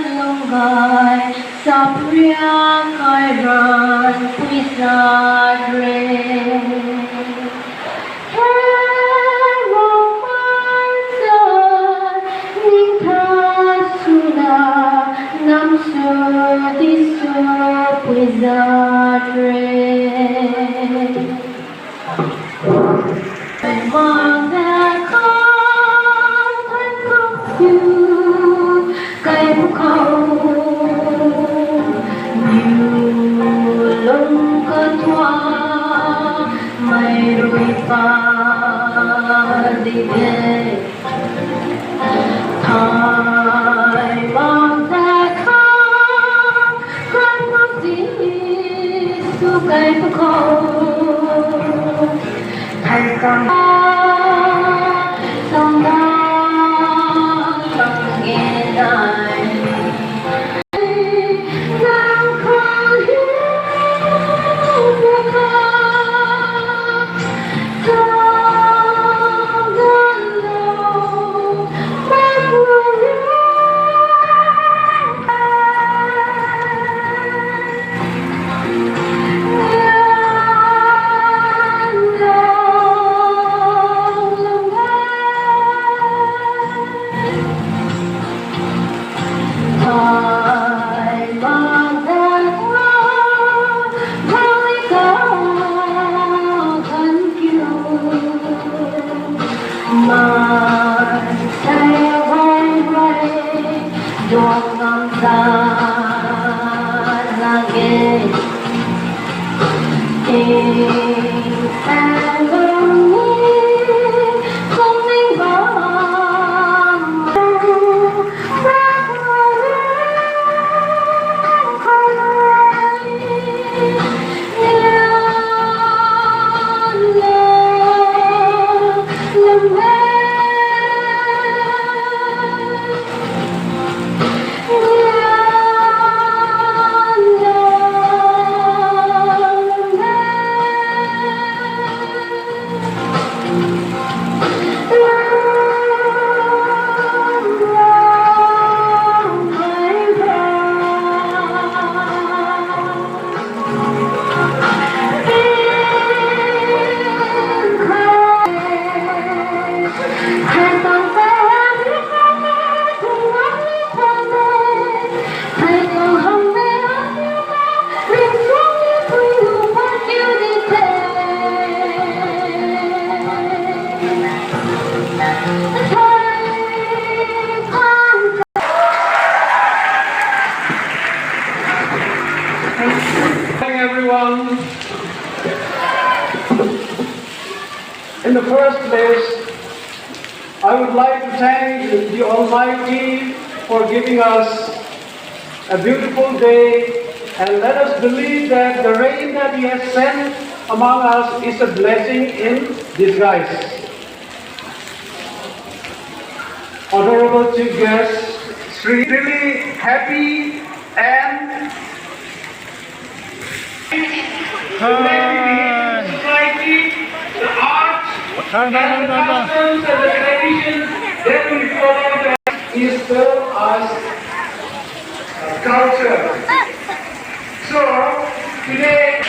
lòng gai sắp riêng khai rần quy xa rê Nam sur di sur puizadre mang đã không thân không yêu cây phúc hậu nhiều lông cơn thoa mây đôi pha đi về thời mang đã không khăn mất đi su cây phúc hậu thành công sông đó không nghe lời nàng không hiểu cuộc đời trong đơn lòng mắt người Doang ang lagi Tình lòng ni không nên vắng Bác người không ai Nhớ lòng em Everyone, in the first place, I would like to thank the Almighty for giving us a beautiful day, and let us believe that the rain that He has sent among us is a blessing in disguise. Honorable Chief Guest, really happy and society, the arts, and the customs and the traditions that we follow is still as culture. So today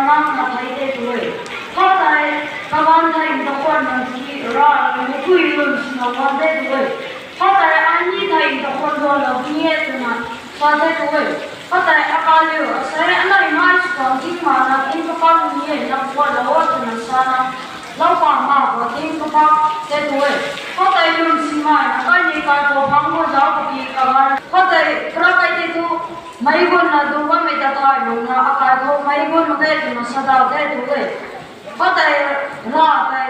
mang na thai te tuwe hotai kawan thai to kon na ki ra ni kui lun na kon te tuwe hotai ani thai to kon do la nie tuna sa te tuwe hotai akaliu sai anai mai ko ki ma na in to kon nie na ko la o tuna sa na lau pa ma ko tin ko pa te tuwe hotai lun si ma na ka ni ka ko phang mo ja ko ki ka ma hotai pra kai te tu mai gon na du ma me ta thai no na aka ko mai gon ma te tu na sa da te tuwe hotai ra te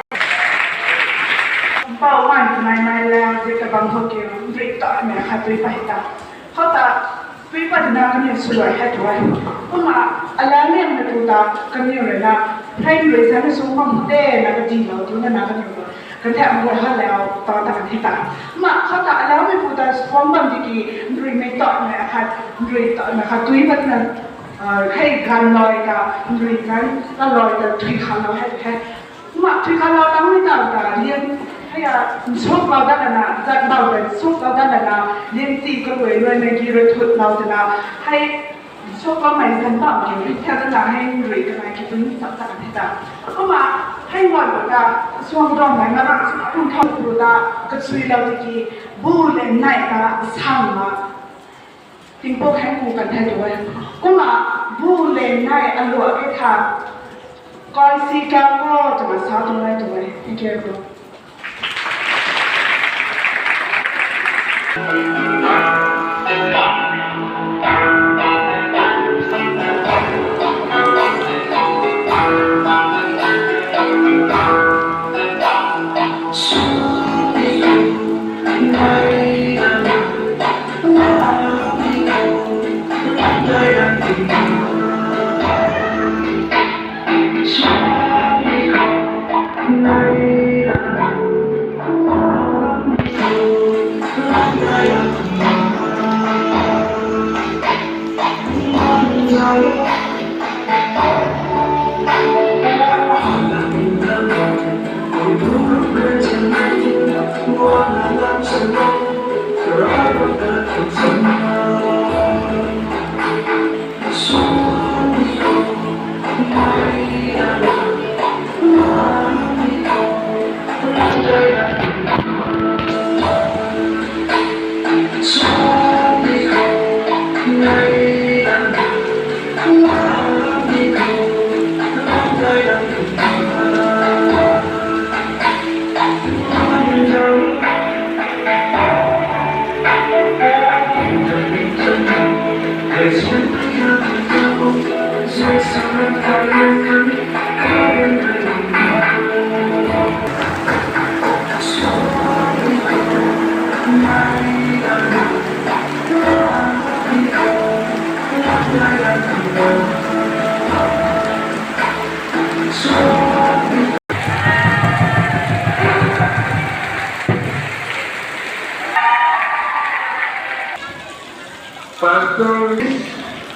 เป้าหมายไม่แล้วจะกำลังเขาเกี่ยวริบต่อเนี่ยค่ะตุยไปต่อเขาแต่ตุยปัจจุบันกันเนี่ยสวยให้ด้วยเพราะมาอะไรเนี่ยมันตัวตากันเนี่ยเลยนะให้เลยฉันสูงความเต้นะก็จริงเราตัวนั้นนะกันอยู่กันแทบหมดให้แล้วต่อตากันที่ตามาเขาแต่แล้วไม่พูดแต่ความบางทีริบไม่ต่อเนี่ยค่ะริบต่อนะคะตุยปัจจุบันให้การลอยกับริบนั้นก็ลอยแต่ตุยขันเราให้มาตุยขันเราตั้งไม่ต่างกันเรียนให้สุกเราได้นะจัดเราเลยสุกเราได้นะเลี้ยงตีก็รวยรวยในกีรถุดเราจะนะให้สุกเราไม่กันต่อเกี่ยวกับจะนะให้รวยกันนะคิดถึงสัปดาห์ที่ตาก็มาให้เงินเราได้ส่วนตรงไหนมาบ้างคุณทำดูได้ก็ช่วยเราที่บูเลนไหนนะสั่งมาทิ้งพวกให้กูกันให้ด้วยก็มาบูเลนไหนอันหลวงให้ทานก่อนสีแก้วก็จะมาสาวตรงไหนด้วยให้เกี่ยวกับ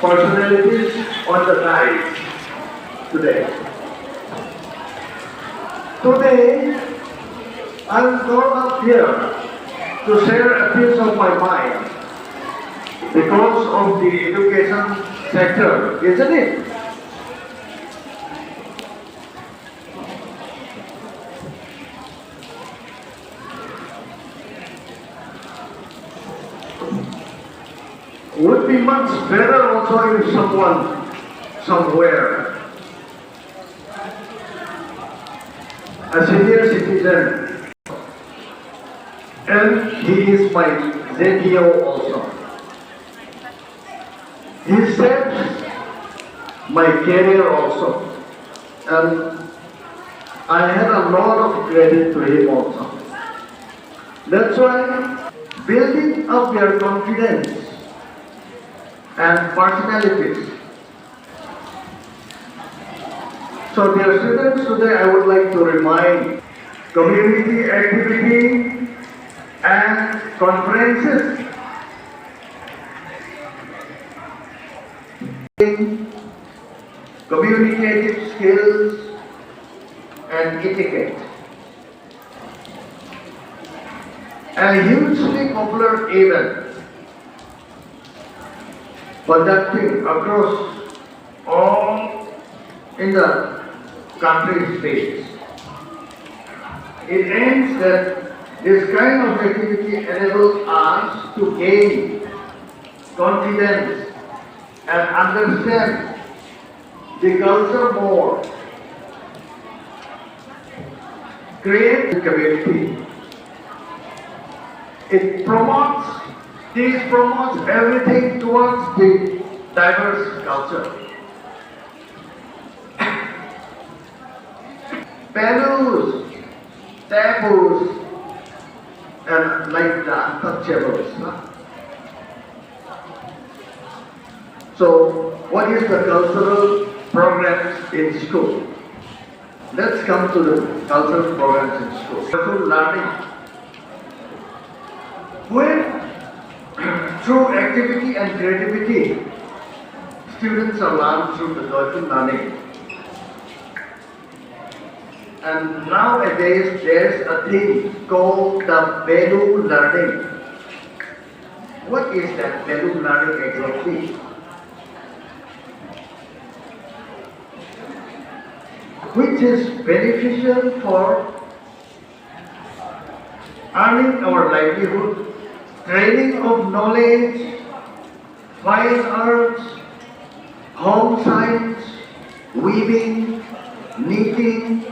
personalities on the side today. Today, I'm brought up here to share a piece of my mind because of the education sector, isn't it? Would be much better also if someone somewhere, a senior citizen, and he is my ZDO also. He saved my career also, and I had a lot of credit to him also. That's why building up their confidence and personalities. So dear students, today I would like to remind community activity and conferences, communicative skills and etiquette. A hugely popular event conducting across all in the country space. It aims that this kind of activity enables us to gain confidence and understand the culture more, create the community. This promotes everything towards the diverse culture. Values, taboos, and like the untouchables. So, what is the cultural programs in school? Let's come to the cultural programs in school. Cultural learning. When through activity and creativity, students are learned through the joyful learning. And nowadays there's a thing called the value learning. What is that value learning exactly? Which is beneficial for earning our livelihood, training of knowledge, fine arts, home science, weaving, knitting,